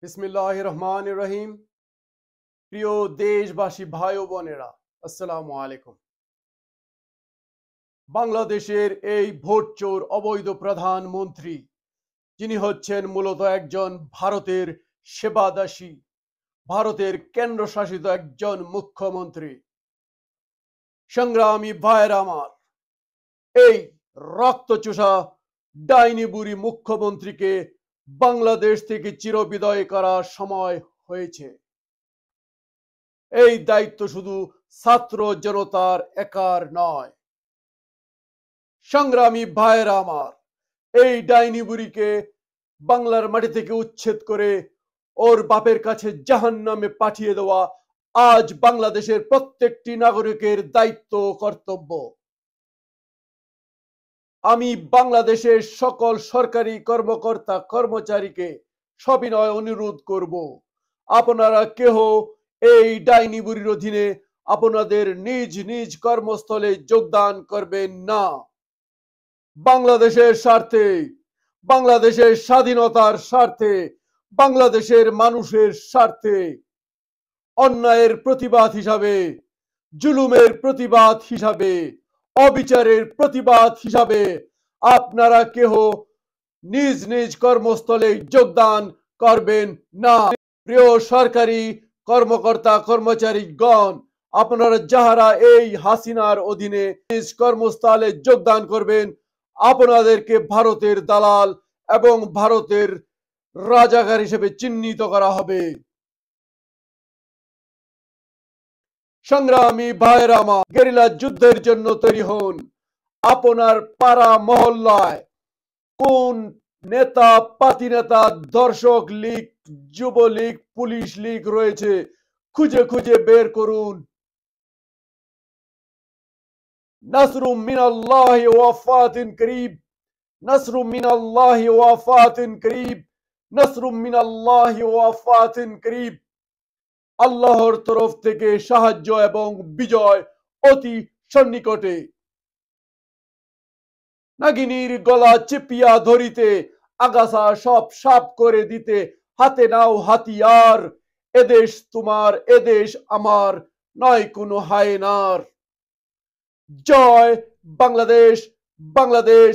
বিসমিল্লাহির রহমানির রহিম। প্রিয় দেশবাসী ভাই ও বোনেরা, আসসালামু আলাইকুম। বাংলাদেশের এই ভোটচোর অবৈধ প্রধানমন্ত্রী, যিনি হচ্ছেন মূলত একজন ভারতের সেবাদাসী, ভারতের কেন্দ্রশাসিত একজন মুখ্যমন্ত্রী। সংগ্রামী ভাইয়েরা আমার, এই রক্তচোষা ডাইনি বুড়ি মুখ্যমন্ত্রীকে বাংলাদেশ থেকে চিরবিদায় করার সময় হয়েছে। এই দায়িত্ব শুধু ছাত্র জনতার একার নয়। সংগ্রামী ভাইয়েরা আমার, এই ডাইনি বুড়িকে বাংলার মাটি থেকে উচ্ছেদ করে ওর বাপের কাছে জাহান্নামে পাঠিয়ে দেওয়া আজ বাংলাদেশের প্রত্যেকটি নাগরিকের দায়িত্ব কর্তব্য। আমি বাংলাদেশের সকল সরকারি কর্মকর্তা কর্মচারীকে সবিনয় অনুরোধ করব, আপনারা কেহ এই ডাইনি বুড়ির অধীনে আপনাদের নিজ নিজ কর্মস্থলে যোগদান করবেন না। বাংলাদেশের স্বার্থে, বাংলাদেশের স্বাধীনতার স্বার্থে, বাংলাদেশের মানুষের স্বার্থে, অন্যায়ের প্রতিবাদ হিসাবে, জুলুমের প্রতিবাদ হিসাবে, অবিচারের প্রতিবাদ হিসাবে আপনারা কেহ নিজ নিজ কর্মস্থলে যোগদান করবেন না। প্রিয় সরকারি কর্মকর্তা কর্মচারীগণ, আপনারা যাহারা এই হাসিনার অধীনে নিজ কর্মস্থলে যোগদান করবেন, আপনাদেরকে ভারতের দালাল এবং ভারতের রাজাকার হিসেবে চিহ্নিত করা হবে। সংগ্রামী ভাইয়েরা আমার, গেরিলা যুদ্ধের জন্য তৈরি হন। আপনার পাড়া মহল্লায় কোন নেতা, পাতি নেতা, দর্শক লীগ, যুবলীগ, পুলিশ লীগ রয়েছে, খুঁজে খুঁজে বের করুন। নাসরুম মিনাল্লাহি ওয়া ফাতিন করিব, নাসরুম মিনাল্লাহি ওয়া ফাতিন করিব, নাসরুম মিনাল্লাহি ওয়া ফাতিন করিব। আল্লাহর তরফ থেকে সাহায্য এবং বিজয় অতি সন্নিকটে। নাগিনীর গলা চেপিয়া ধরিতে, আগাছা সব সাপ করে দিতে, হাতে নাও হাতিয়ার। এদেশ তোমার, এদেশ আমার, নয় কোনো হায়নার। জয় বাংলাদেশ, বাংলাদেশ